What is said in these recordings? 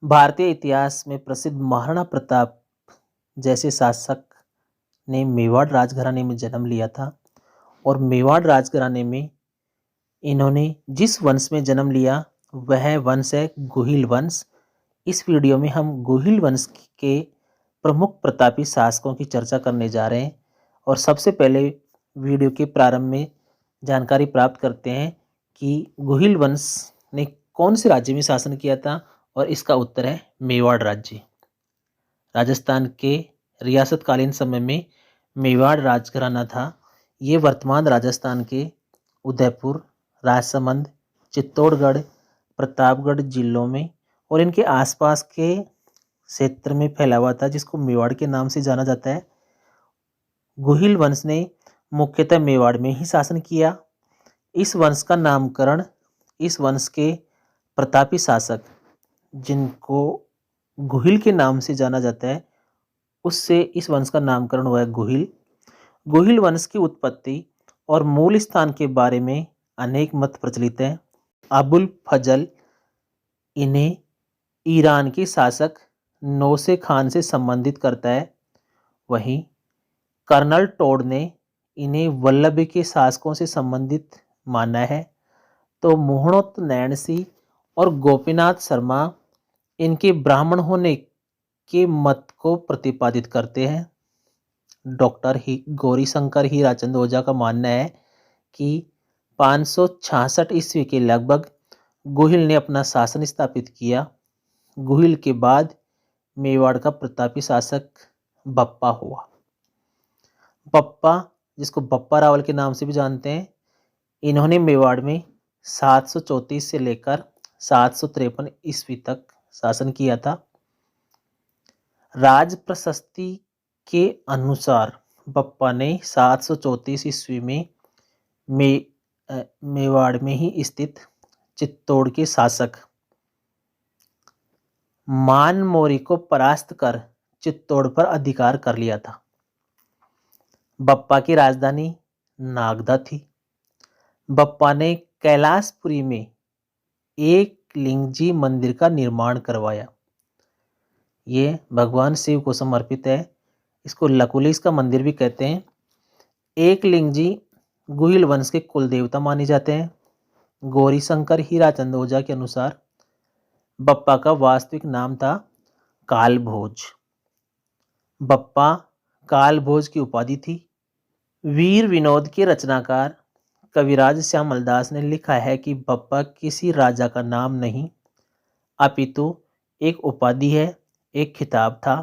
भारतीय इतिहास में प्रसिद्ध महाराणा प्रताप जैसे शासक ने मेवाड़ राजघराने में जन्म लिया था। और मेवाड़ राजघराने में इन्होंने जिस वंश में जन्म लिया वह वंश है गोहिल वंश। इस वीडियो में हम गोहिल वंश के प्रमुख प्रतापी शासकों की चर्चा करने जा रहे हैं। और सबसे पहले वीडियो के प्रारंभ में जानकारी प्राप्त करते हैं कि गोहिल वंश ने कौन से राज्य में शासन किया था, और इसका उत्तर है मेवाड़ राज्य। राजस्थान के रियासतकालीन समय में मेवाड़ राजघराना था। ये वर्तमान राजस्थान के उदयपुर, राजसमंद, चित्तौड़गढ़, प्रतापगढ़ जिलों में और इनके आसपास के क्षेत्र में फैला हुआ था, जिसको मेवाड़ के नाम से जाना जाता है। गोहिल वंश ने मुख्यतः मेवाड़ में ही शासन किया। इस वंश का नामकरण इस वंश के प्रतापी शासक जिनको गोहिल के नाम से जाना जाता है उससे इस वंश का नामकरण हुआ है गोहिल। गोहिल वंश की उत्पत्ति और मूल स्थान के बारे में अनेक मत प्रचलित हैं। अबुल फजल इन्हें ईरान के शासक नौसे खान से संबंधित करता है। वहीं कर्नल टोड ने इन्हें वल्लभ के शासकों से संबंधित माना है। तो मोहनोत नैन सिंह और गोपीनाथ शर्मा इनके ब्राह्मण होने के मत को प्रतिपादित करते हैं। डॉक्टर गौरीशंकर हीराचंद ओझा का मानना है कि 566 ईस्वी के लगभग गोहिल ने अपना शासन स्थापित किया। गोहिल के बाद मेवाड़ का प्रतापी शासक बप्पा हुआ। बप्पा, जिसको बप्पा रावल के नाम से भी जानते हैं, इन्होंने मेवाड़ में 734 से लेकर 753 ईस्वी तक शासन किया था। राज प्रशस्ति के अनुसार बप्पा ने 734 ईस्वी में मेवाड़ में ही स्थित चित्तौड़ के शासक मान मोरी को परास्त कर चित्तौड़ पर अधिकार कर लिया था। बप्पा की राजधानी नागदा थी। बप्पा ने कैलाशपुरी में एक लिंगजी मंदिर का निर्माण करवाया। ये भगवान शिव को समर्पित है। इसको लकुलिस का मंदिर भी कहते हैं। एक लिंगजी गोहिल वंश के कुल देवता माने जाते हैं। गौरीशंकर हीराचंद ओझा के अनुसार बप्पा का वास्तविक नाम था कालभोज। बप्पा कालभोज की उपाधि थी। वीर विनोद के रचनाकार कविराज श्यामल दास ने लिखा है कि बप्पा किसी राजा का नाम नहीं अपितु एक उपाधि है, एक खिताब था।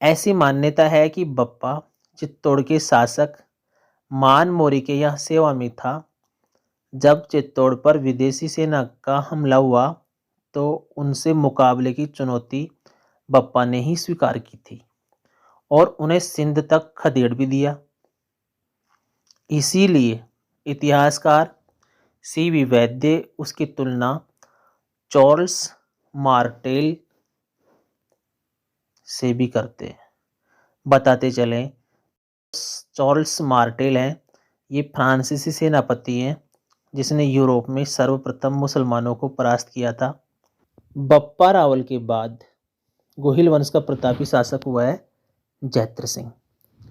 ऐसी मान्यता है कि बप्पा चित्तौड़ के शासक मान मोरी के यहाँ सेवा में था। जब चित्तौड़ पर विदेशी सेना का हमला हुआ तो उनसे मुकाबले की चुनौती बप्पा ने ही स्वीकार की थी और उन्हें सिंध तक खदेड़ भी दिया। इसीलिए इतिहासकार सीवी वैद्य उसकी तुलना चार्ल्स मार्टेल से भी करते हैं। बताते चलें, चार्ल्स मार्टेल हैं, ये फ्रांसीसी सेनापति हैं जिसने यूरोप में सर्वप्रथम मुसलमानों को परास्त किया था। बप्पा रावल के बाद गोहिल वंश का प्रतापी शासक हुआ है जैत्र सिंह।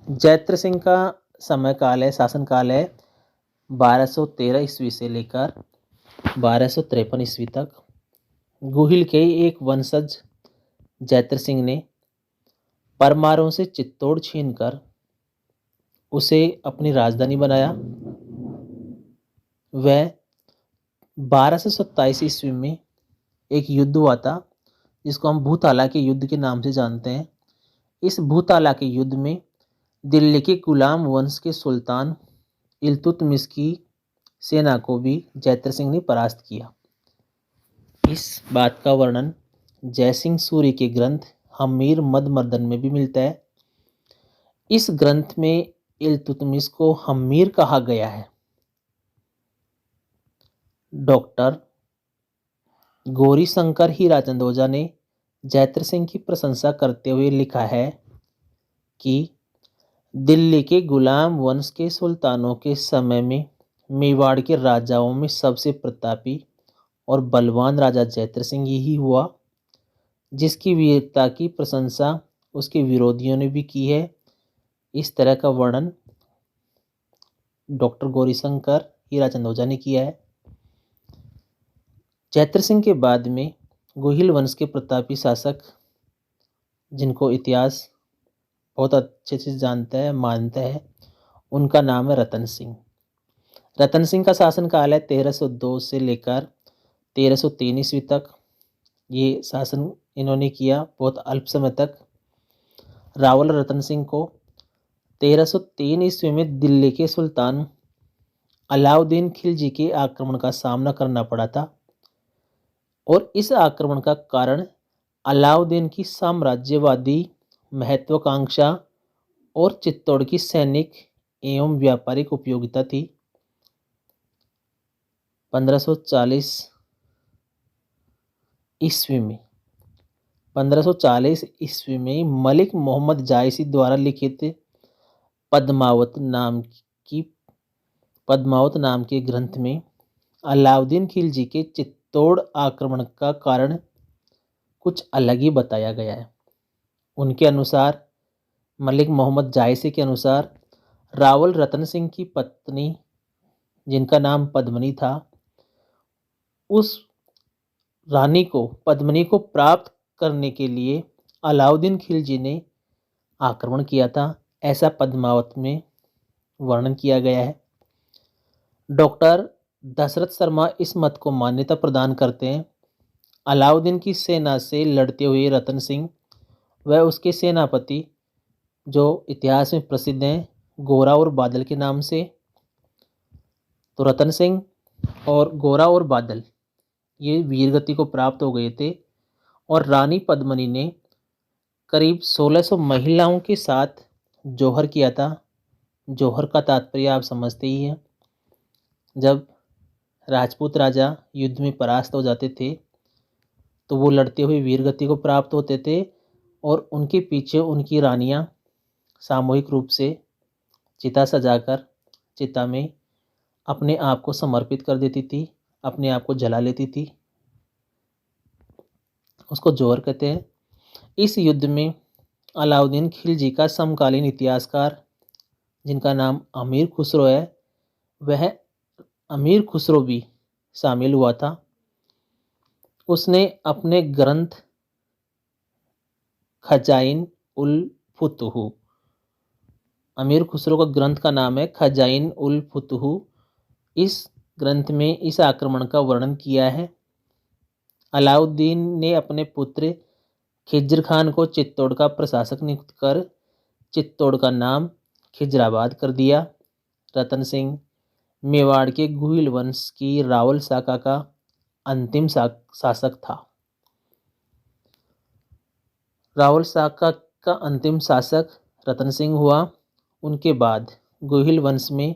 जैत्र सिंह का समय काल है, शासन काल है 1213 ईस्वी से लेकर 1253 ईस्वी तक। गोहिल के एक वंशज जैत्र सिंह ने परमारों से चित्तौड़ छीनकर उसे अपनी राजधानी बनाया। वह 1227 ईस्वी में एक युद्ध हुआ था जिसको हम भूताला के युद्ध के नाम से जानते हैं। इस भूताला के युद्ध में दिल्ली के गुलाम वंश के सुल्तान इल्तुतमिश की सेना को भी जैत्र सिंह ने परास्त किया। इस बात का वर्णन जयसिंह सूरी के ग्रंथ हमीर मदमर्दन में भी मिलता है। इस ग्रंथ में इल्तुतमिश को हमीर कहा गया है। डॉक्टर गौरीशंकर हीराचंद ओझा ने जैत्र सिंह की प्रशंसा करते हुए लिखा है कि दिल्ली के गुलाम वंश के सुल्तानों के समय में मेवाड़ के राजाओं में सबसे प्रतापी और बलवान राजा जैत्र सिंह ही हुआ। जिसकी वीरता की प्रशंसा उसके विरोधियों ने भी की है। इस तरह का वर्णन डॉक्टर गौरीशंकर हीराचंद ओझा ने किया है। चैत्र सिंह के बाद में गोहिल वंश के प्रतापी शासक, जिनको इतिहास बहुत अच्छे से जानता है, मानता है, उनका नाम है रतन सिंह। रतन सिंह का शासनकाल है 1302 से लेकर 1303 ईस्वी तक। ये शासन इन्होंने किया बहुत अल्प समय तक। रावल रतन सिंह को 1303 ईस्वी में दिल्ली के सुल्तान अलाउद्दीन खिलजी के आक्रमण का सामना करना पड़ा था, और इस आक्रमण का कारण अलाउद्दीन की साम्राज्यवादी महत्वाकांक्षा और चित्तौड़ की सैनिक एवं व्यापारिक उपयोगिता थी। 1540 ईस्वी में 1540 ईस्वी में मलिक मोहम्मद जायसी द्वारा लिखित पद्मावत नाम के ग्रंथ में अलाउद्दीन खिलजी के चित्तौड़ आक्रमण का कारण कुछ अलग ही बताया गया है। उनके अनुसार, मलिक मोहम्मद जायसी के अनुसार, रावल रतन सिंह की पत्नी, जिनका नाम पद्मनी था, उस रानी को, पद्मनी को प्राप्त करने के लिए अलाउद्दीन खिलजी ने आक्रमण किया था, ऐसा पद्मावत में वर्णन किया गया है। डॉक्टर दशरथ शर्मा इस मत को मान्यता प्रदान करते हैं। अलाउद्दीन की सेना से लड़ते हुए रतन सिंह व उसके सेनापति, जो इतिहास में प्रसिद्ध हैं गोरा और बादल के नाम से, तो रतन सिंह और गोरा और बादल ये वीरगति को प्राप्त हो गए थे, और रानी पद्मनी ने करीब 1600 महिलाओं के साथ जौहर किया था। जौहर का तात्पर्य आप समझते ही हैं। जब राजपूत राजा युद्ध में परास्त हो जाते थे तो वो लड़ते हुए वीरगति को प्राप्त होते थे, और उनके पीछे उनकी रानियां सामूहिक रूप से चिता सजाकर चिता में अपने आप को समर्पित कर देती थी, अपने आप को जला लेती थी। उसको जौहर कहते हैं। इस युद्ध में अलाउद्दीन खिलजी का समकालीन इतिहासकार, जिनका नाम अमीर खुसरो है, वह अमीर खुसरो भी शामिल हुआ था। उसने अपने ग्रंथ खजाइन उल फुतुहु, अमीर खुसरो का ग्रंथ का नाम है खजाइन उल फुतुहु, इस ग्रंथ में इस आक्रमण का वर्णन किया है। अलाउद्दीन ने अपने पुत्र खिज्र खान को चित्तौड़ का प्रशासक नियुक्त कर चित्तौड़ का नाम खिजराबाद कर दिया। रतन सिंह मेवाड़ के गुहिल वंश की रावल शाखा का अंतिम शासक था। रावल शाखा का अंतिम शासक रतन सिंह हुआ। उनके बाद गोहिल वंश में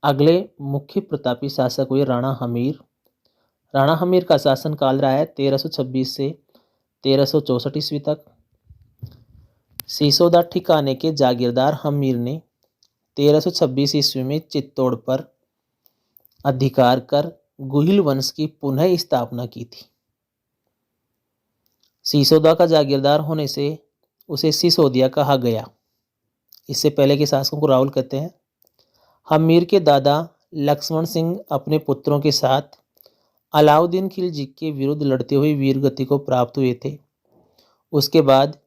अगले मुख्य प्रतापी शासक हुए राणा हमीर। राणा हमीर का शासनकाल रहा है 1326 से 1364 ईस्वी तक। सिसोदा ठिकाने के जागीरदार हमीर ने 1326 ईस्वी में चित्तौड़ पर अधिकार कर गुहिल वंश की पुनः स्थापना की थी। सिसोदा का जागीरदार होने से उसे सिसोदिया कहा गया। इससे पहले के शासकों को रावल कहते हैं। हमीर के दादा लक्ष्मण सिंह अपने पुत्रों के साथ अलाउद्दीन खिलजी के विरुद्ध लड़ते हुए वीरगति को प्राप्त हुए थे। उसके बाद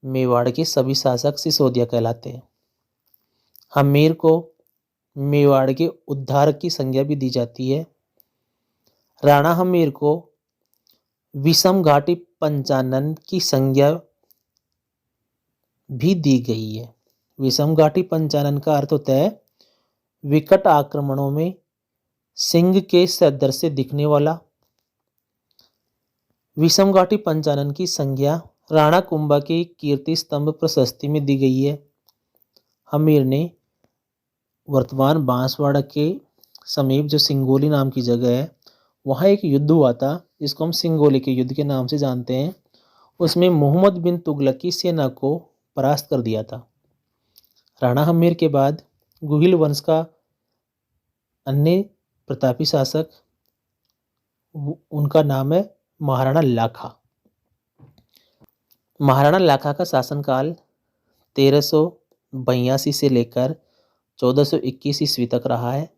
मेवाड़ के सभी शासक सिसोदिया कहलाते हैं। हमीर को मेवाड़ के उद्धारक की संज्ञा भी दी जाती है। राणा हमीर को विषम घाटी पंचानन की संज्ञा भी दी गई है। विषम घाटी पंचानन का अर्थ होता है विकट आक्रमणों में सिंह के सदृश से दिखने वाला। विषम घाटी पंचानन की संज्ञा राणा कुंभा के कीर्ति स्तंभ प्रशस्ति में दी गई है। हमीर ने वर्तमान बांसवाड़ा के समीप जो सिंगोली नाम की जगह है, वहाँ एक युद्ध हुआ था जिसको हम सिंगोली के युद्ध के नाम से जानते हैं। उसमें मोहम्मद बिन तुगलक की सेना को परास्त कर दिया था। राणा हमीर के बाद गुहिल वंश का अन्य प्रतापी शासक, उनका नाम है महाराणा लाखा। महाराणा लाखा का शासनकाल 1382 से लेकर 1421 ईस्वी तक रहा है।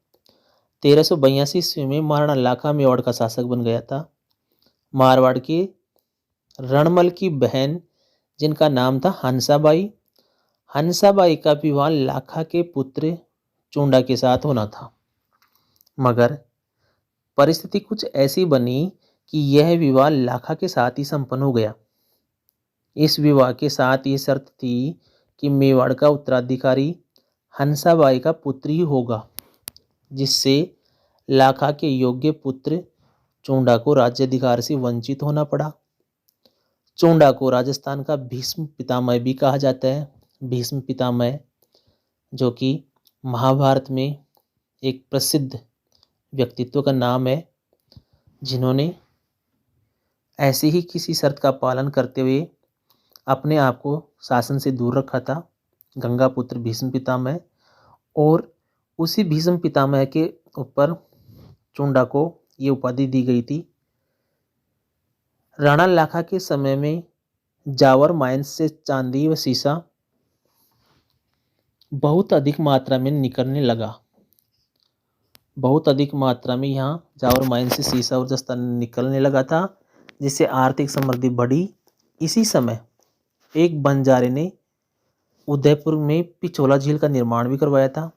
1382 ईस्वी में महाराणा लाखा मेवाड़ का शासक बन गया था। मारवाड़ के रणमल की बहन जिनका नाम था हंसाबाई, हंसाबाई का विवाह लाखा के पुत्र चुंडा के साथ होना था, मगर परिस्थिति कुछ ऐसी बनी कि यह विवाह लाखा के साथ ही संपन्न हो गया। इस विवाह के साथ ये शर्त थी कि मेवाड़ का उत्तराधिकारी हंसाबाई का पुत्र ही होगा, जिससे लाखा के योग्य पुत्र चुंडा को राज्याधिकार से वंचित होना पड़ा। चुंडा को राजस्थान का भीष्म पितामह भी कहा जाता है। भीष्म पितामह जो कि महाभारत में एक प्रसिद्ध व्यक्तित्व का नाम है, जिन्होंने ऐसे ही किसी शर्त का पालन करते हुए अपने आप को शासन से दूर रखा था, गंगापुत्र भीष्म पितामह। और उसी भीष्म पितामह के ऊपर चुंडा को ये उपाधि दी गई थी। राणा लाखा के समय में जावर माइंस से चांदी व सीसा बहुत अधिक मात्रा में निकलने लगा। बहुत अधिक मात्रा में यहाँ जावर माइंस से सीसा और जस्ता निकलने लगा था, जिससे आर्थिक समृद्धि बढ़ी। इसी समय एक बंजारे ने उदयपुर में पिछोला झील का निर्माण भी करवाया था।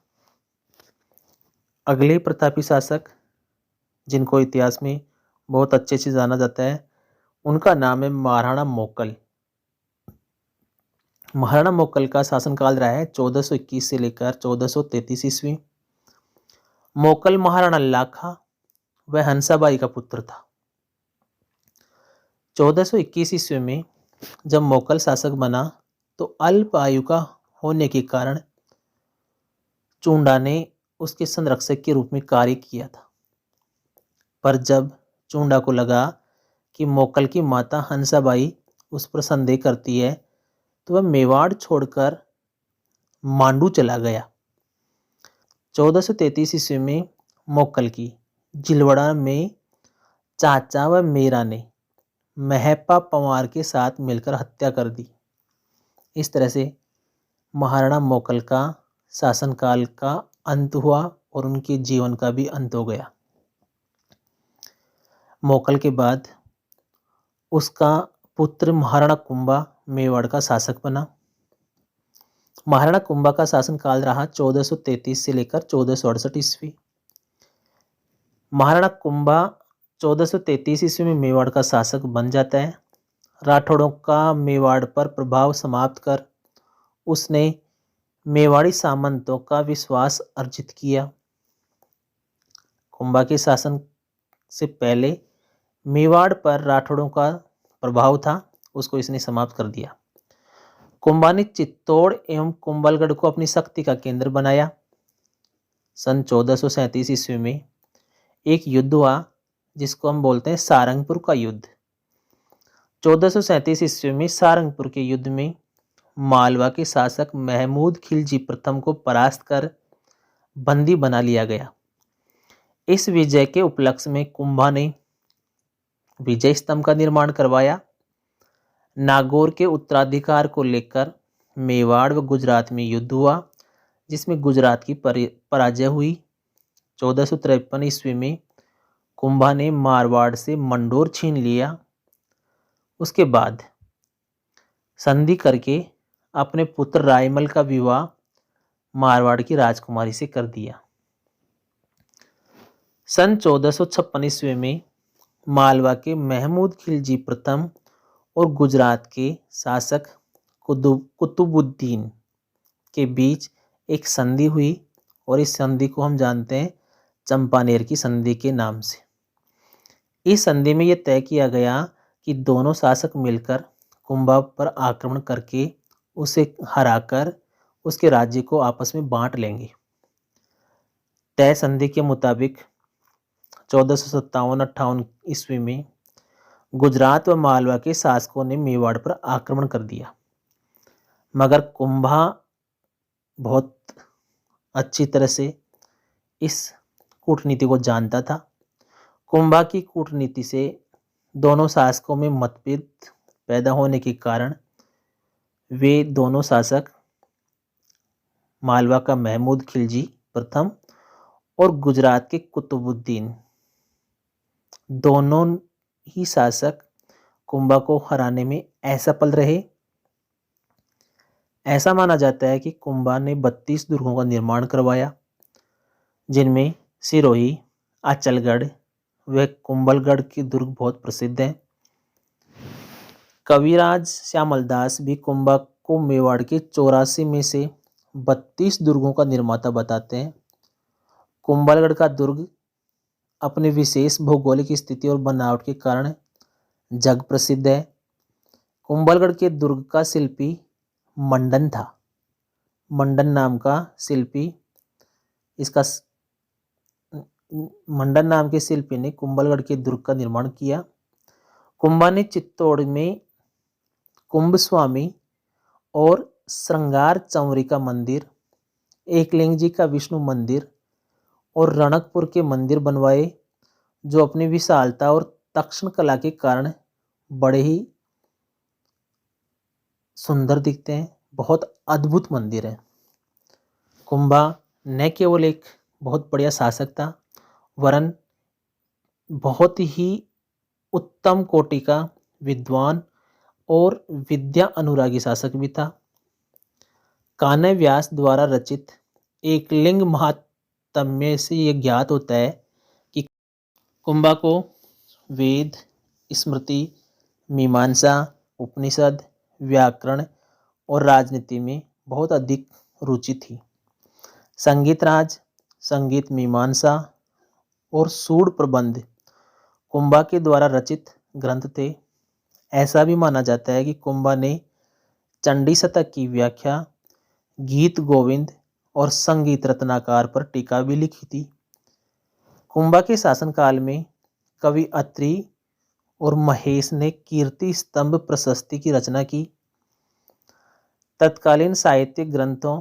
अगले प्रतापी शासक जिनको इतिहास में बहुत अच्छे से जाना जाता है, उनका नाम है महाराणा मोकल। महाराणा मोकल का शासनकाल रहा है 1421 से लेकर 1433 ईस्वी। मोकल महाराणा लाखा व हंसाबाई का पुत्र था। 1421 ईस्वी में जब मोकल शासक बना तो अल्प आयु का होने के कारण चुंडा ने उसके संरक्षक के रूप में कार्य किया था। पर जब चुंडा को लगा कि मोकल की माता हंसाबाई उस पर संदेह करती है, तो वह मेवाड़ छोड़कर मांडू चला गया। 1433 ईस्वी में मोकल की जिलवड़ा में चाचा व मीरा ने महपा पंवार के साथ मिलकर हत्या कर दी। इस तरह से महाराणा मोकल का शासनकाल का अंत हुआ और उनके जीवन का भी अंत हो गया। मोकल के बाद उसका पुत्र महाराणा कुंभा मेवाड़ का शासक बना। महाराणा कुंभा का शासनकाल रहा 1433 से लेकर 1468 ईस्वी। महाराणा कुंभा 1433 ईस्वी में मेवाड़ का शासक बन जाता है। राठौड़ों का मेवाड़ पर प्रभाव समाप्त कर उसने मेवाड़ी सामंतों का विश्वास अर्जित किया। कुंभा के शासन से पहले मेवाड़ पर राठौड़ों का प्रभाव था, उसको इसने समाप्त कर दिया। कुंभा ने चित्तौड़ एवं कुंभलगढ़ को अपनी शक्ति का केंद्र बनाया। सन 1437 ईस्वी में एक युद्ध हुआ जिसको हम बोलते हैं सारंगपुर का युद्ध। 1437 ईस्वी में सारंगपुर के युद्ध में मालवा के शासक महमूद खिलजी प्रथम को परास्त कर बंदी बना लिया गया। इस विजय के उपलक्ष्य में कुंभा ने विजय स्तंभ का निर्माण करवाया। नागौर के उत्तराधिकार को लेकर मेवाड़ व गुजरात में युद्ध हुआ, जिसमें गुजरात की पराजय हुई। 1453 ईस्वी में कुंभा ने मारवाड़ से मंडोर छीन लिया। उसके बाद संधि करके अपने पुत्र रायमल का विवाह मारवाड़ की राजकुमारी से कर दिया। सन 1456 ईस्वी में मालवा के महमूद खिलजी प्रथम और गुजरात के शासक कुतुबुद्दीन के बीच एक संधि हुई और इस संधि को हम जानते हैं चंपानेर की संधि के नाम से। इस संधि में यह तय किया गया कि दोनों शासक मिलकर कुंभा पर आक्रमण करके उसे हराकर उसके राज्य को आपस में बांट लेंगे। तय संधि के मुताबिक 1457-58 ईस्वी में गुजरात व मालवा के शासकों ने मेवाड़ पर आक्रमण कर दिया, मगर कुंभा बहुत अच्छी तरह से इस कूटनीति को जानता था। कुंभा की कूटनीति से दोनों शासकों में मतभेद पैदा होने के कारण वे दोनों शासक मालवा का महमूद खिलजी प्रथम और गुजरात के कुतुबुद्दीन, दोनों ही शासक कुंभा को हराने में असफल रहे। ऐसा माना जाता है कि कुंभा ने 32 दुर्गों का निर्माण करवाया, जिनमें सिरोही, आचलगढ़ व कुंभलगढ़ के दुर्ग बहुत प्रसिद्ध हैं। कविराज श्यामलदास भी कुंभा को मेवाड़ के 84 में से 32 दुर्गों का निर्माता बताते हैं। कुंभलगढ़ का दुर्ग अपने विशेष भौगोलिक स्थिति और बनावट के कारण जग प्रसिद्ध है। कुंभलगढ़ के दुर्ग का शिल्पी मंडन था। मंडन नाम का शिल्पी मंडन नाम के शिल्पी ने कुंभलगढ़ के दुर्ग का निर्माण किया। कुंभा ने चित्तौड़ में कुंभ स्वामी और श्रृंगार चंवरी का मंदिर, एकलिंग जी का विष्णु मंदिर और रणकपुर के मंदिर बनवाए, जो अपनी विशालता और तक्षण कला के कारण बड़े ही सुंदर दिखते हैं। बहुत अद्भुत मंदिर है। कुंभा न केवल एक बहुत बढ़िया शासक था, वरन बहुत ही उत्तम कोटि का विद्वान और विद्या अनुरागी शासक भी था। कान्ह व्यास द्वारा रचित एकलिंग महात्म्य से यह ज्ञात होता है कि कुंभा को वेद, स्मृति, मीमांसा, उपनिषद, व्याकरण और राजनीति में बहुत अधिक रुचि थी। संगीत राज, संगीत मीमांसा और सूड प्रबंध कुंभा के द्वारा रचित ग्रंथ थे। ऐसा भी माना जाता है कि कुंभा ने चंडी शतक की व्याख्या, गीत गोविंद और संगीत रत्नाकर पर टीका भी लिखी थी। कुंभा के शासनकाल में कवि अत्रि और महेश ने कीर्ति स्तंभ प्रशस्ति की रचना की। तत्कालीन साहित्यिक ग्रंथों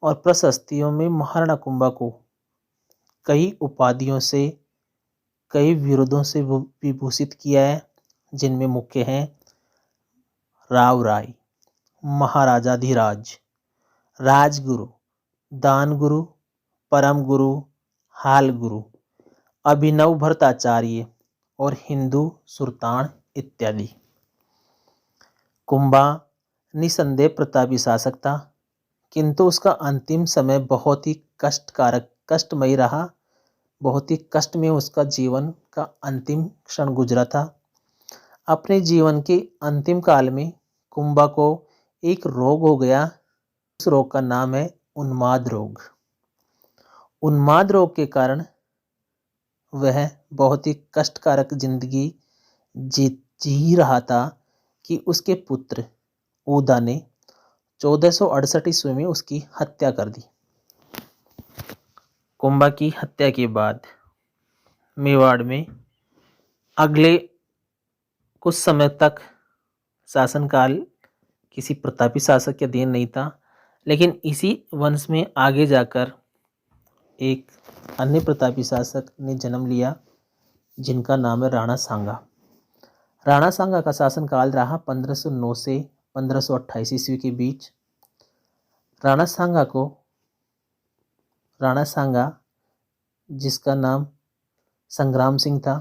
और प्रशस्तियों में महाराणा कुंभा को कई उपाधियों से, कई विरुद्धों से विभूषित किया है, जिनमें मुख्य हैं राव राय, महाराजाधिराज, राजगुरु, दान गुरु, परम गुरु, हाल गुरु, अभिनव भट्टाचार्य और हिंदू सुल्तान इत्यादि। कुंभा निसंदेह प्रतापी शासक था, किंतु उसका अंतिम समय बहुत ही कष्टमयी रहा। बहुत ही कष्ट में उसका जीवन का अंतिम क्षण गुजरा था। अपने जीवन के अंतिम काल में कुंभा को एक रोग हो गया। उस रोग का नाम है उन्माद रोग। उन्माद रोग के कारण वह बहुत ही कष्टकारक जिंदगी जी रहा था कि उसके पुत्र उदा ने 1468 ईस्वी में उसकी हत्या कर दी। कुंभा की हत्या के बाद मेवाड़ में अगले कुछ समय तक शासनकाल किसी प्रतापी शासक के अधीन नहीं था, लेकिन इसी वंश में आगे जाकर एक अन्य प्रतापी शासक ने जन्म लिया, जिनका नाम है राणा सांगा। राणा सांगा का शासनकाल रहा 1509 से 1528 ईस्वी के बीच। राणा सांगा जिसका नाम संग्राम सिंह था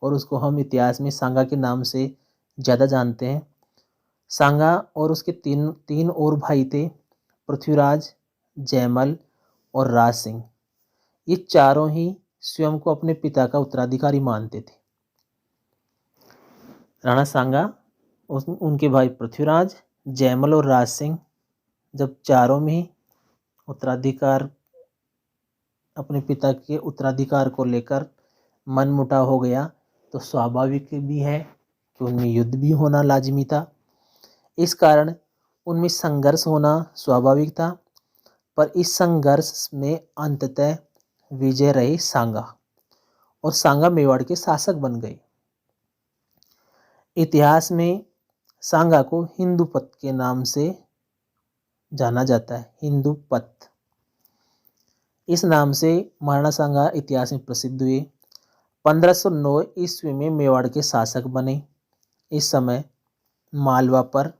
और उसको हम इतिहास में सांगा के नाम से ज़्यादा जानते हैं। सांगा और उसके तीन और भाई थे, पृथ्वीराज, जयमल और राज सिंह। ये चारों ही स्वयं को अपने पिता का उत्तराधिकारी मानते थे। राणा सांगा, उनके भाई पृथ्वीराज, जयमल और राज सिंह जब चारों में ही उत्तराधिकार, अपने पिता के उत्तराधिकार को लेकर मनमुटाव हो गया, तो स्वाभाविक भी है कि उनमें युद्ध भी होना लाजिमी था। इस कारण उनमें संघर्ष होना स्वाभाविक था, पर इस संघर्ष में अंततः विजय रहे सांगा, और सांगा मेवाड़ के शासक बन गए। इतिहास में सांगा को हिंदूपत के नाम से जाना जाता है। हिंदूपत, इस नाम से महाराणा सांगा इतिहास में प्रसिद्ध हुए। 1509 ईस्वी में मेवाड़ के शासक बने। इस समय मालवा पर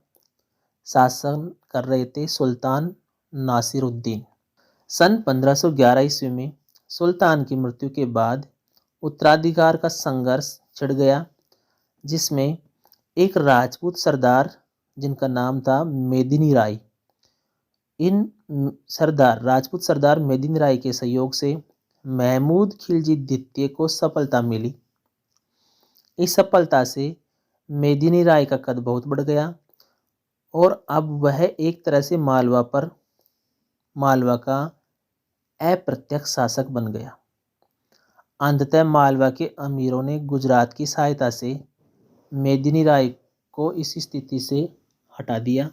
शासन कर रहे थे सुल्तान नासिरुद्दीन। सन 1511 ईस्वी में सुल्तान की मृत्यु के बाद उत्तराधिकार का संघर्ष छिड़ गया, जिसमें एक राजपूत सरदार जिनका नाम था मेदिनी राय, राजपूत सरदार मेदिनी राय के सहयोग से महमूद खिलजी द्वितीय को सफलता मिली। इस सफलता से मेदिनी राय का कद बहुत बढ़ गया और अब वह एक तरह से मालवा का अप्रत्यक्ष शासक बन गया। अंततः मालवा के अमीरों ने गुजरात की सहायता से मेदिनी राय को इस स्थिति से हटा दिया।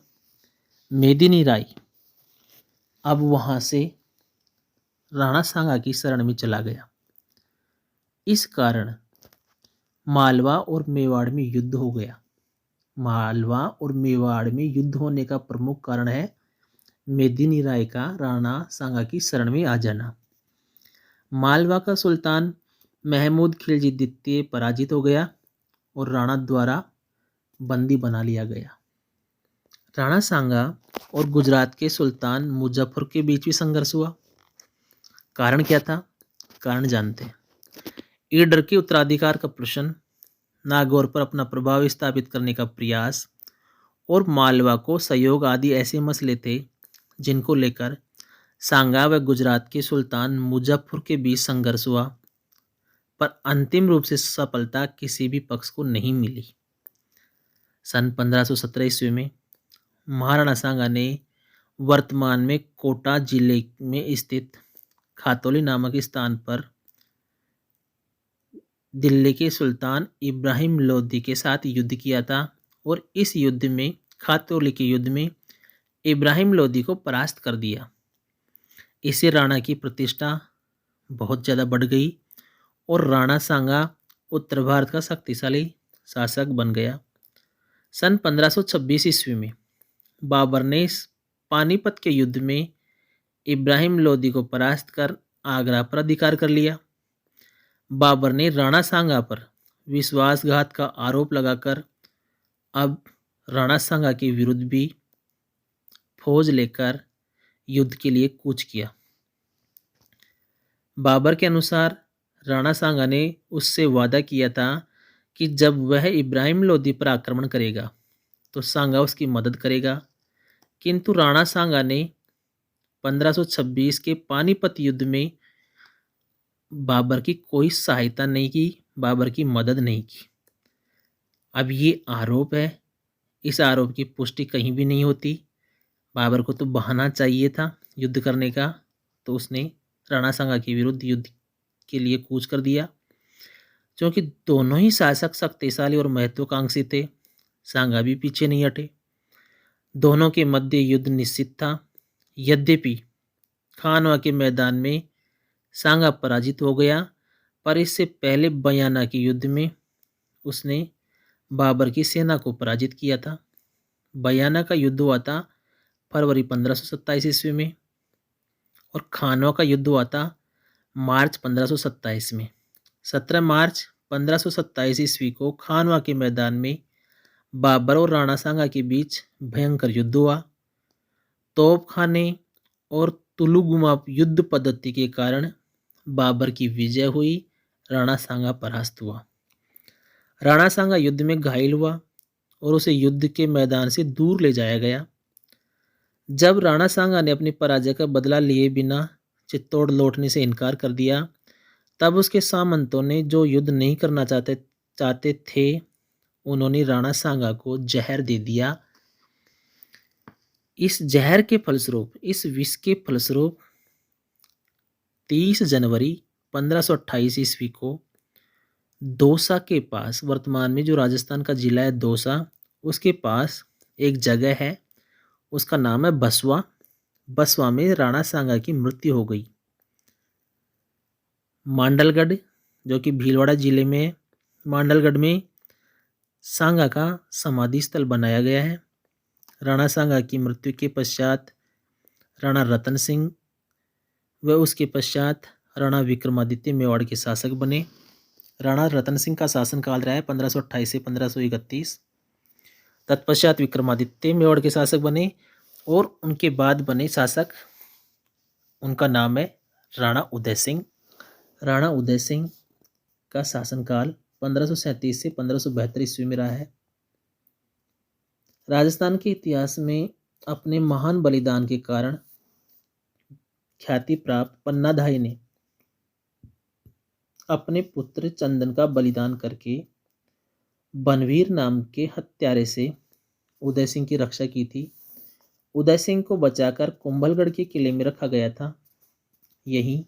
मेदिनी राय अब वहां से राणा सांगा की शरण में चला गया। इस कारण मालवा और मेवाड़ में युद्ध हो गया। मालवा और मेवाड़ में युद्ध होने का प्रमुख कारण है मेदिनी राय का राणा सांगा की शरण में आ जाना। मालवा का सुल्तान महमूद खिलजी द्वितीय पराजित हो गया और राणा द्वारा बंदी बना लिया गया। राणा सांगा और गुजरात के सुल्तान मुजफ्फर के बीच भी संघर्ष हुआ। कारण क्या था? कारण जानते हैं। ईडर के उत्तराधिकार का प्रश्न, नागौर पर अपना प्रभाव स्थापित करने का प्रयास और मालवा को सहयोग आदि ऐसे मसले थे जिनको लेकर सांगा व गुजरात के सुल्तान मुजफ्फर के बीच संघर्ष हुआ, पर अंतिम रूप से सफलता किसी भी पक्ष को नहीं मिली। सन 1517 ईस्वी में महाराणा सांगा ने वर्तमान में कोटा जिले में स्थित खातौली नामक स्थान पर दिल्ली के सुल्तान इब्राहिम लोदी के साथ युद्ध किया था और इस युद्ध में, खातौली के युद्ध में, इब्राहिम लोदी को परास्त कर दिया। इससे राणा की प्रतिष्ठा बहुत ज़्यादा बढ़ गई और राणा सांगा उत्तर भारत का शक्तिशाली शासक बन गया। सन 1526 ईस्वी में बाबर ने पानीपत के युद्ध में इब्राहिम लोदी को परास्त कर आगरा पर अधिकार कर लिया। बाबर ने राणा सांगा पर विश्वासघात का आरोप लगाकर अब राणा सांगा के विरुद्ध भी फौज लेकर युद्ध के लिए कूच किया। बाबर के अनुसार राणा सांगा ने उससे वादा किया था कि जब वह इब्राहिम लोदी पर आक्रमण करेगा तो सांगा उसकी मदद करेगा, किंतु राणा सांगा ने 1526 के पानीपत युद्ध में बाबर की कोई सहायता नहीं की, बाबर की मदद नहीं की। अब ये आरोप है, इस आरोप की पुष्टि कहीं भी नहीं होती। बाबर को तो बहाना चाहिए था युद्ध करने का, तो उसने राणा सांगा के विरुद्ध युद्ध के लिए कूच कर दिया। क्योंकि दोनों ही शासक शक्तिशाली और महत्वाकांक्षी थे, सांगा भी पीछे नहीं हटे। दोनों के मध्य युद्ध निश्चित था। यद्यपि खानवा के मैदान में सांगा पराजित हो गया, पर इससे पहले बयाना के युद्ध में उसने बाबर की सेना को पराजित किया था। बयाना का युद्ध हुआ था फरवरी 1527 ईस्वी में और खानवा का युद्ध हुआ था मार्च 1527 में। 17 मार्च 1527 ईस्वी को खानवा के मैदान में बाबर और राणा सांगा के बीच भयंकर युद्ध हुआ। तोपखाने और तुलुगुमा युद्ध पद्धति के कारण बाबर की विजय हुई, राणा सांगा परास्त हुआ। राणा सांगा युद्ध में घायल हुआ और उसे युद्ध के मैदान से दूर ले जाया गया। जब राणा सांगा ने अपनी पराजय का बदला लिए बिना चित्तौड़ लौटने से इनकार कर दिया, तब उसके सामंतों ने, जो युद्ध नहीं करना चाहते थे, उन्होंने राणा सांगा को जहर दे दिया। इस जहर के फलस्वरूप, इस विष के फलस्वरूप 30 जनवरी 1528 ईस्वी को दौसा के पास, वर्तमान में जो राजस्थान का जिला है दौसा, उसके पास एक जगह है, उसका नाम है बसवा। बसवा में राणा सांगा की मृत्यु हो गई। मांडलगढ़, जो कि भीलवाड़ा जिले में है, मांडलगढ़ में सांगा का समाधि स्थल बनाया गया है। राणा सांगा की मृत्यु के पश्चात राणा रतन सिंह व उसके पश्चात राणा विक्रमादित्य मेवाड़ के शासक बने। राणा रतन सिंह का शासनकाल रहा है 1528 से 1531। तत्पश्चात विक्रमादित्य मेवाड़ के शासक बने और उनके बाद बने शासक, उनका नाम है राणा उदय सिंह। राणा उदय सिंह का शासनकाल 1537 से 1572 ईस्वी में रहा है। राजस्थान के इतिहास में अपने महान बलिदान के कारण ख्याति प्राप्त पन्नाधाय ने अपने पुत्र चंदन का बलिदान करके बनवीर नाम के हत्यारे से उदय सिंह की रक्षा की थी। उदय सिंह को बचाकर कुंभलगढ़ के किले में रखा गया था। यही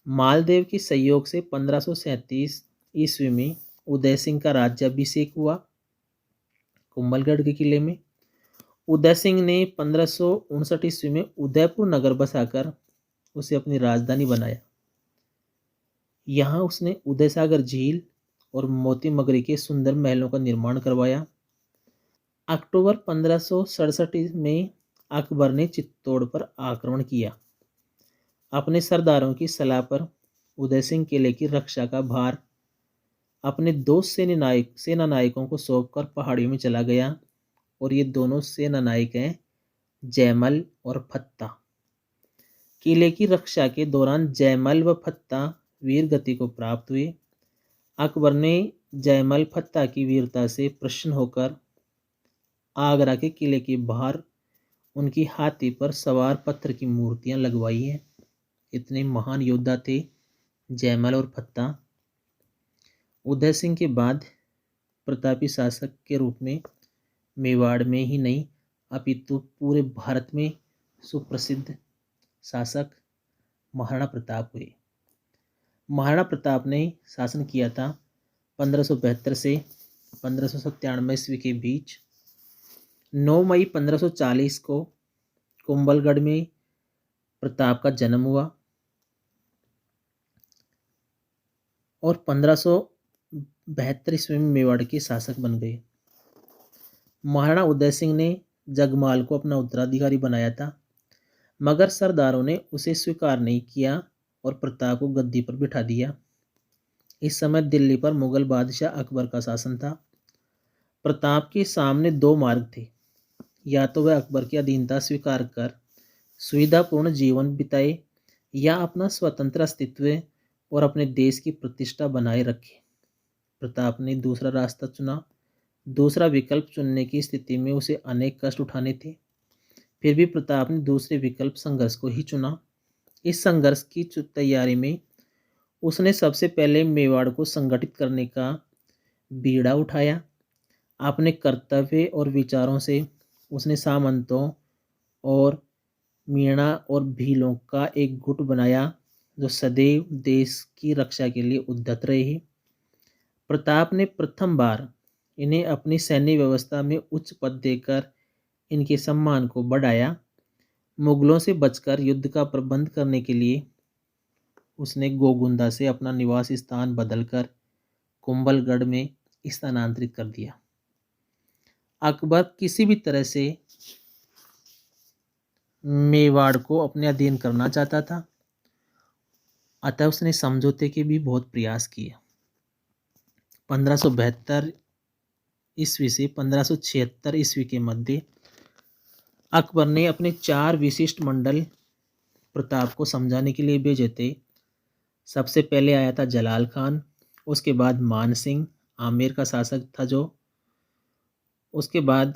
मालदेव के सहयोग से 1537 ईस्वी में उदय सिंह का राज्याभिषेक हुआ। कुंभलगढ़ के किले में उदय सिंह ने 1559 ईस्वी में उदयपुर नगर बसाकर उसे अपनी राजधानी बनाया। यहाँ उसने उदय सागर झील और मोती मगरी के सुंदर महलों का निर्माण करवाया। अक्टूबर 1567 में अकबर ने चित्तौड़ पर आक्रमण किया। अपने सरदारों की सलाह पर उदय सिंह किले की रक्षा का भार अपने दो सेना नायकों को सौंपकर पहाड़ियों में चला गया और ये दोनों सेना नायक हैं जयमल और फत्ता। किले की रक्षा के दौरान जयमल व फत्ता वीर गति को प्राप्त हुए। अकबर ने जयमल फत्ता की वीरता से प्रसन्न होकर आगरा के किले के बाहर उनकी हाथी पर सवार पत्थर की मूर्तियां लगवाई हैं। इतने महान योद्धा थे जयमल और फत्ता। उदय सिंह के बाद प्रतापी शासक के रूप में मेवाड़ में ही नहीं अपितु पूरे भारत में सुप्रसिद्ध शासक महाराणा प्रताप हुए। महाराणा प्रताप ने शासन किया था 1572 से 1597 ईस्वी के बीच। 9 मई 1540 को कुंभलगढ़ में प्रताप का जन्म हुआ और 1572 ईस्वी में मेवाड़ के शासक बन गए। महाराणा उदय सिंह ने जगमाल को अपना उत्तराधिकारी बनाया था, मगर सरदारों ने उसे स्वीकार नहीं किया और प्रताप को गद्दी पर बिठा दिया। इस समय दिल्ली पर मुगल बादशाह अकबर का शासन था। प्रताप के सामने दो मार्ग थे, या तो वह अकबर की अधीनता स्वीकार कर सुविधापूर्ण जीवन बिताए या अपना स्वतंत्र अस्तित्व और अपने देश की प्रतिष्ठा बनाए रखे। प्रताप ने दूसरा रास्ता चुना। दूसरा विकल्प चुनने की स्थिति में उसे अनेक कष्ट उठाने थे। फिर भी प्रताप ने दूसरे विकल्प संघर्ष को ही चुना। इस संघर्ष की तैयारी में उसने सबसे पहले मेवाड़ को संगठित करने का बीड़ा उठाया। अपने कर्तव्य और विचारों से उसने सामंतों और मीणा और भीलों का एक गुट बनाया जो सदैव देश की रक्षा के लिए उद्यत रहे। प्रताप ने प्रथम बार इन्हें अपनी सैन्य व्यवस्था में उच्च पद देकर इनके सम्मान को बढ़ाया। मुगलों से बचकर युद्ध का प्रबंध करने के लिए उसने गोगुंदा से अपना निवास स्थान बदलकर कुंभलगढ़ में स्थानांतरित कर दिया। अकबर किसी भी तरह से मेवाड़ को अपने अधीन करना चाहता था, अतः उसने समझौते के भी बहुत प्रयास किए। 1572 ईस्वी से 1576 ईस्वी के मध्य अकबर ने अपने 4 विशिष्ट मंडल प्रताप को समझाने के लिए भेजे थे। सबसे पहले आया था जलाल खान, उसके बाद मान सिंह आमेर का शासक था जो, उसके बाद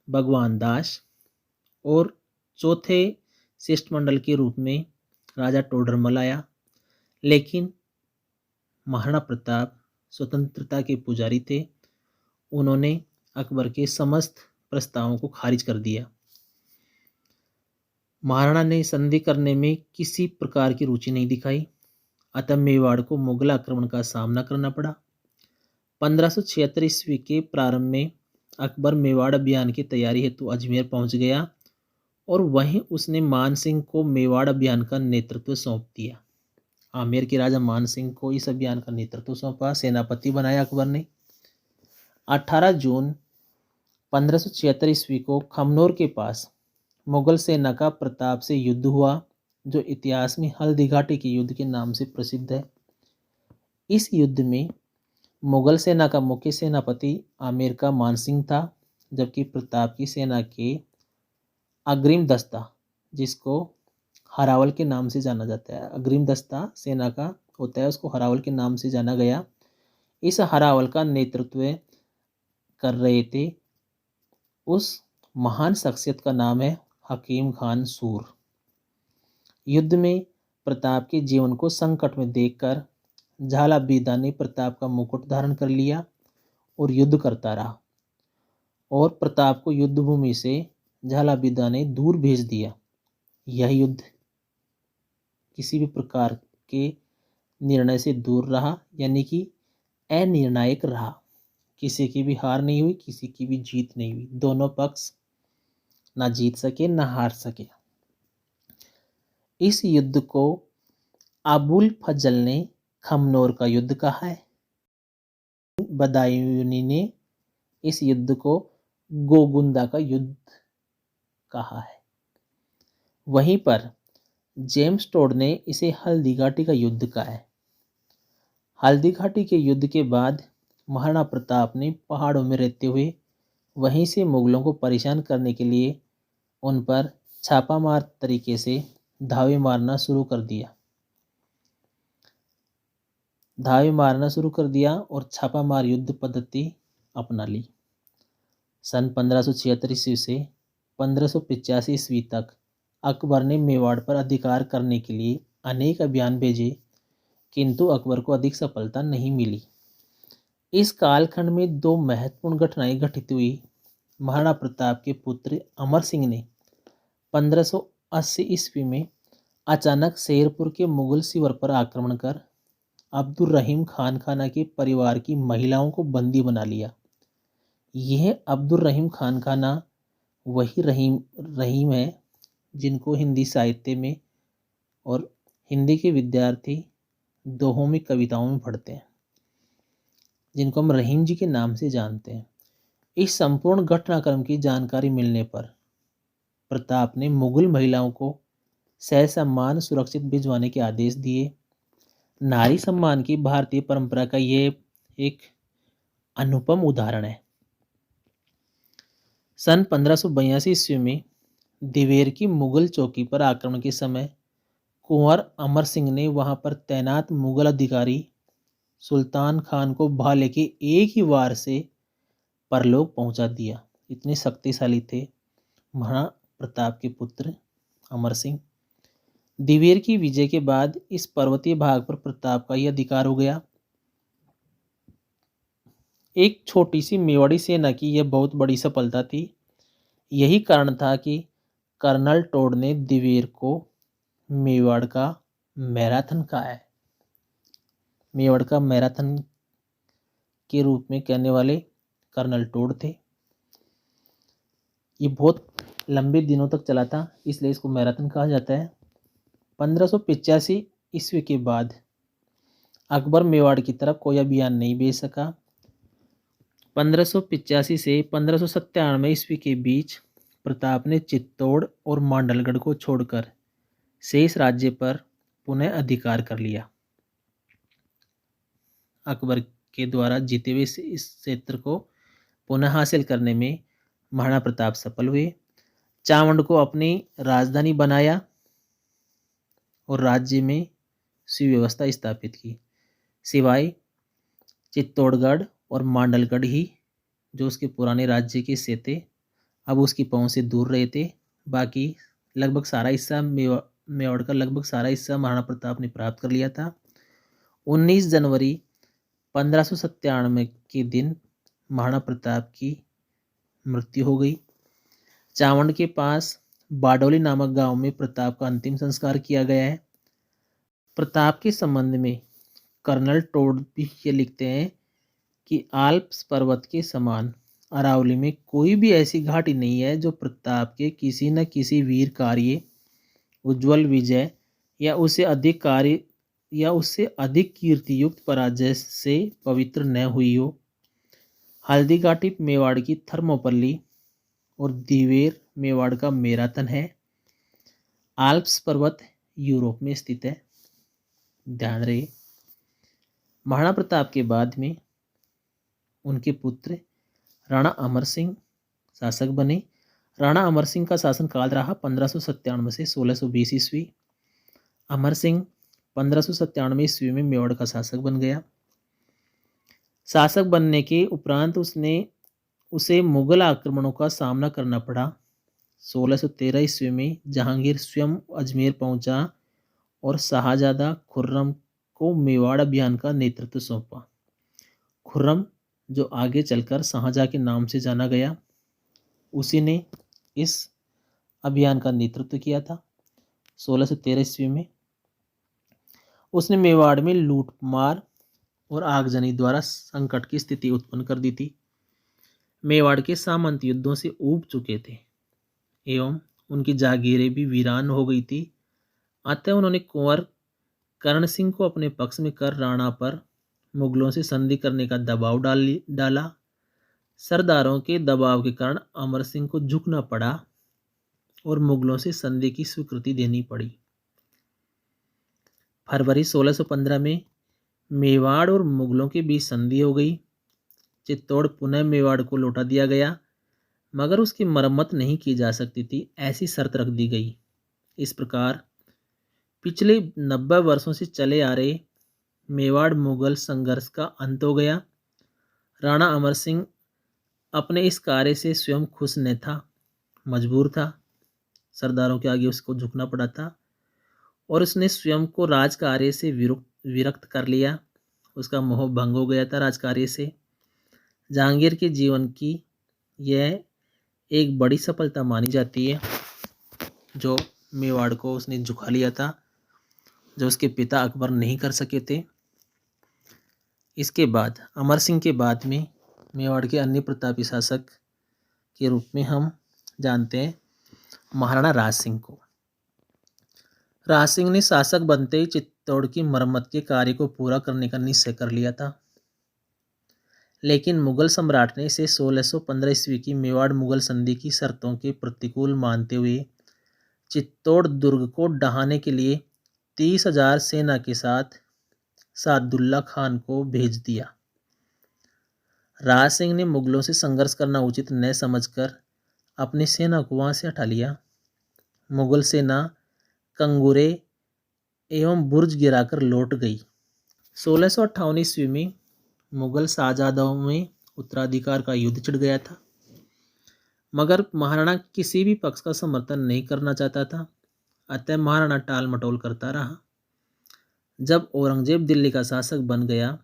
भगवान दास और चौथे शिष्टमंडल के रूप में राजा टोडरमल आया। लेकिन महाराणा प्रताप स्वतंत्रता के पुजारी थे। उन्होंने अकबर के समस्त प्रस्तावों को खारिज कर दिया। महाराणा ने संधि करने में किसी प्रकार की रुचि नहीं दिखाई, अतः मेवाड़ को मुगल आक्रमण का सामना करना पड़ा। 1576 ईस्वी के प्रारंभ में अकबर मेवाड़ अभियान की तैयारी हेतु अजमेर पहुंच गया और वहीं उसने मान सिंह को मेवाड़ अभियान का नेतृत्व सौंप दिया। आमेर के राजा मान सिंह को इस अभियान का नेतृत्व सौंपा, सेनापति बनाया अकबर ने। 18 जून 1576 ईस्वी को खमनोर के पास मुगल सेना का प्रताप से युद्ध हुआ, जो इतिहास में हल्दी घाटी के युद्ध के नाम से प्रसिद्ध है। इस युद्ध में मुगल सेना का मुख्य सेनापति आमेर का मान सिंह था जबकि प्रताप की सेना के अग्रिम दस्ता, जिसको हरावल के नाम से जाना जाता है, अग्रिम दस्ता सेना का होता है, उसको हरावल के नाम से जाना गया। इस हरावल का नेतृत्व कर रहे थे, उस महान शख्सियत का नाम है हकीम खान सूर। युद्ध में प्रताप के जीवन को संकट में देखकर झाला बीदा ने प्रताप का मुकुट धारण कर लिया और युद्ध करता रहा, और प्रताप को युद्ध भूमि से झाला बीदा ने दूर भेज दिया। यह युद्ध किसी भी प्रकार के निर्णय से दूर रहा, यानी कि अनिर्णायक रहा। किसी की भी हार नहीं हुई, किसी की भी जीत नहीं हुई। दोनों पक्ष ना जीत सके ना हार सके। इस युद्ध को अबुल फजल ने खमनोर का युद्ध कहा है। बदायूनी ने इस युद्ध को गोगुंदा का युद्ध कहा है। वहीं पर जेम्स टोड ने इसे हल्दी घाटी का युद्ध कहा है। हल्दी घाटी के युद्ध के बाद महाराणा प्रताप ने पहाड़ों में रहते हुए वहीं से मुगलों को परेशान करने के लिए उन पर छापामार तरीके से धावे मारना शुरू कर दिया और छापामार युद्ध पद्धति अपना ली। सन 1576 ईस्वी से 1585 ईस्वी तक अकबर ने मेवाड़ पर अधिकार करने के लिए अनेक अभियान भेजे, किंतु अकबर को अधिक सफलता नहीं मिली। इस कालखंड में दो महत्वपूर्ण घटनाएं घटित हुई। महाराणा प्रताप के पुत्र अमर सिंह ने 1580 ईस्वी में अचानक शेरपुर के मुगल शिविर पर आक्रमण कर अब्दुल रहीम खान खाना के परिवार की महिलाओं को बंदी बना लिया। यह अब्दुल रहीम खान खाना वही रहीम है जिनको हिंदी साहित्य में और हिंदी के विद्यार्थी दोहों में कविताओं में पढ़ते हैं, जिनको हम रहीम जी के नाम से जानते हैं। इस संपूर्ण घटनाक्रम की जानकारी मिलने पर प्रताप ने मुगल महिलाओं को ससम्मान सुरक्षित भिजवाने के आदेश दिए। नारी सम्मान की भारतीय परंपरा का यह एक अनुपम उदाहरण है। सन 1582 ईस्वी में दिवेर की मुगल चौकी पर आक्रमण के समय कुंवर अमर सिंह ने वहां पर तैनात मुगल अधिकारी सुल्तान खान को भाले के एक ही वार से परलोक पहुंचा दिया। इतने शक्तिशाली थे महाराणा प्रताप के पुत्र अमर सिंह। दिवेर की विजय के बाद इस पर्वतीय भाग पर प्रताप का ही अधिकार हो गया। एक छोटी सी मेवाड़ी सेना की यह बहुत बड़ी सफलता थी। यही कारण था कि कर्नल टोड ने दिवेर को मेवाड़ का मैराथन कहा है। मेवाड़ का मैराथन के रूप में कहने वाले कर्नल टोड थे। ये बहुत लंबे दिनों तक चला था, इसलिए इसको मैराथन कहा जाता है। 1585 ईस्वी के बाद अकबर मेवाड़ की तरफ कोई अभियान नहीं भेज सका। 1585 से 1597 ईस्वी के बीच प्रताप ने चित्तौड़ और मांडलगढ़ को छोड़कर शेष राज्य पर पुनः अधिकार कर लिया। अकबर के द्वारा जीते हुए इस क्षेत्र को पुनः हासिल करने में महाराणा प्रताप सफल हुए। चावंड को अपनी राजधानी बनाया और राज्य में सुव्यवस्था स्थापित की। सिवाय चित्तौड़गढ़ और मांडलगढ़ ही जो उसके पुराने राज्य के हिस्से थे, अब उसकी पहुंच से दूर रहे थे। बाकी लगभग सारा हिस्सा मेवाड़ का लगभग सारा हिस्सा महाराणा प्रताप ने प्राप्त कर लिया था। 19 जनवरी 1597 के दिन महाराणा प्रताप की मृत्यु हो गई। चावंड के पास बाडोली नामक गांव में प्रताप का अंतिम संस्कार किया गया है। प्रताप के संबंध में कर्नल टोड भी ये लिखते हैं कि आल्प्स पर्वत के समान अरावली में कोई भी ऐसी घाटी नहीं है जो प्रताप के किसी न किसी वीर कार्य, उज्जवल विजय या उससे अधिक कीर्ति युक्त पराजय से पवित्र न हुई हो। हल्दी घाटी मेवाड़ की थर्मोपल्ली और दिवेर मेवाड़ का मैराथन है। आल्प्स पर्वत यूरोप में स्थित है। ध्यान रहे, महाराणा प्रताप के बाद में उनके पुत्र राणा अमर सिंह शासक बने। राणा अमर सिंह का शासनकाल रहा 1597 से 1620 ईस्वी। अमर सिंह 1597 ईस्वी में मेवाड़ का शासक बन गया। शासक बनने के उपरांत उसे मुगल आक्रमणों का सामना करना पड़ा। 1613 ईस्वी में जहांगीर स्वयं अजमेर पहुंचा और शाहजादा खुर्रम को मेवाड़ अभियान का नेतृत्व सौंपा। खुर्रम, जो आगे चलकर शाहजहां के नाम से जाना गया, उसी ने इस अभियान का नेतृत्व किया था। 1613 ईस्वी में उसने मेवाड़ में लूटमार और आगजनी द्वारा संकट की स्थिति उत्पन्न कर दी थी। मेवाड़ के सामंत युद्धों से ऊब चुके थे एवं उनकी जागीरें भी वीरान हो गई थी। अतः उन्होंने कुंवर करण सिंह को अपने पक्ष में कर राणा पर मुगलों से संधि करने का दबाव डाला। सरदारों के दबाव के कारण अमर सिंह को झुकना पड़ा और मुगलों से संधि की स्वीकृति देनी पड़ी। फरवरी 1615 में मेवाड़ और मुगलों के बीच संधि हो गई। चित्तौड़ पुनः मेवाड़ को लौटा दिया गया, मगर उसकी मरम्मत नहीं की जा सकती थी, ऐसी शर्त रख दी गई। इस प्रकार पिछले 90 वर्षों से चले आ रहे मेवाड़ मुगल संघर्ष का अंत हो गया। राणा अमर सिंह अपने इस कार्य से स्वयं खुश न था, मजबूर था। सरदारों के आगे उसको झुकना पड़ा था और उसने स्वयं को राजकार्य से विरक्त कर लिया। उसका मोह भंग हो गया था राजकार्य से। जहांगीर के जीवन की यह एक बड़ी सफलता मानी जाती है, जो मेवाड़ को उसने झुका लिया था, जो उसके पिता अकबर नहीं कर सके थे। इसके बाद अमर सिंह के बाद में मेवाड़ के अन्य प्रतापी शासक के रूप में हम जानते हैं महाराणा राज सिंह को। राज सिंह ने शासक बनते ही चित्तौड़ की मरम्मत के कार्य को पूरा करने का निश्चय कर लिया था, लेकिन मुगल सम्राट ने इसे 1615 ईस्वी की मेवाड़ मुगल संधि की शर्तों के प्रतिकूल मानते हुए चित्तौड़ दुर्ग को ढहाने के लिए 30,000 सेना के साथ सादुल्ला खान को भेज दिया। राज सिंह ने मुगलों से संघर्ष करना उचित न समझकर अपनी सेना को वहां से हटा लिया। मुगल सेना कंगूरे एवं बुर्ज गिराकर लौट गई। 1658 ईस्वी में मुगल शाहजादों में उत्तराधिकार का युद्ध छिड़ गया था, मगर महाराणा किसी भी पक्ष का समर्थन नहीं करना चाहता था। अतः महाराणा टाल मटोल करता रहा। जब औरंगजेब दिल्ली का शासक बन गया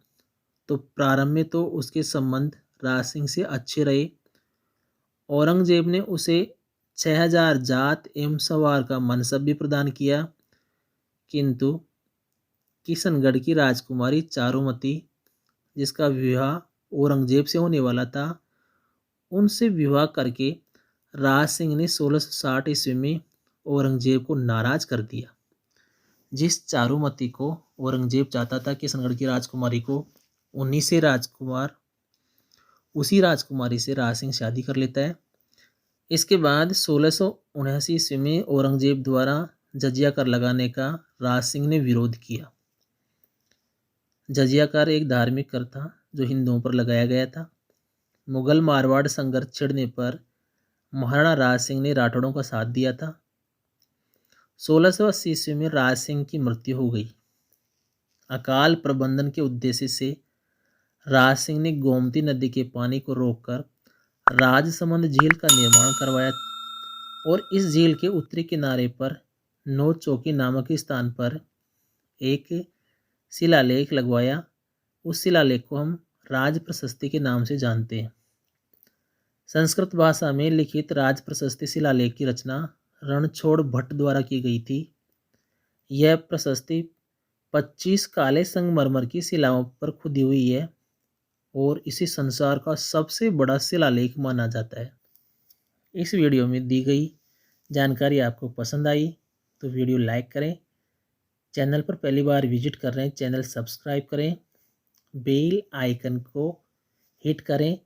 तो प्रारंभ में तो उसके संबंध राज सिंह से अच्छे रहे। औरंगजेब ने उसे 6,000 जात एवं सवार का मनसब भी प्रदान किया, किंतु किशनगढ़ की राजकुमारी चारुमती, जिसका विवाह औरंगजेब से होने वाला था, उनसे विवाह करके राज सिंह ने 1660 ईस्वी में औरंगजेब को नाराज कर दिया। जिस चारुमती को औरंगजेब चाहता था किशनगढ़ की राजकुमारी को, उसी राजकुमारी से राज सिंह शादी कर लेता है। इसके बाद 1679 ईस्वी में औरंगजेब द्वारा जजिया कर लगाने का राज सिंह ने विरोध किया। जजिया कर एक धार्मिक कर था जो हिंदुओं पर लगाया गया था। मुगल मारवाड़ संघर्ष छिड़ने पर महाराणा राज सिंह ने राठौड़ों का साथ दिया था। 1680 ईस्वी में राज सिंह की मृत्यु हो गई। अकाल प्रबंधन के उद्देश्य से राज सिंह ने गोमती नदी के पानी को रोककर राजसमंद झील का निर्माण करवाया और इस झील के उत्तरी किनारे पर नौ चौकी नामक स्थान पर एक शिलालेख लगवाया। उस शिलालेख को हम राज प्रशस्ति के नाम से जानते हैं। संस्कृत भाषा में लिखित राज प्रशस्ति शिलालेख की रचना रणछोड़ भट्ट द्वारा की गई थी। यह प्रशस्ति 25 काले संगमरमर की शिलाओं पर खुदी हुई है और इसे संसार का सबसे बड़ा शिलालेख माना जाता है। इस वीडियो में दी गई जानकारी आपको पसंद आई तो वीडियो लाइक करें। चैनल पर पहली बार विजिट कर रहे हैं, चैनल सब्सक्राइब करें, बेल आइकन को हिट करें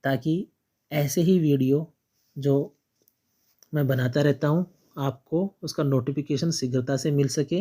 ताकि ऐसे ही वीडियो जो मैं बनाता रहता हूं आपको उसका नोटिफिकेशन शीघ्रता से मिल सके।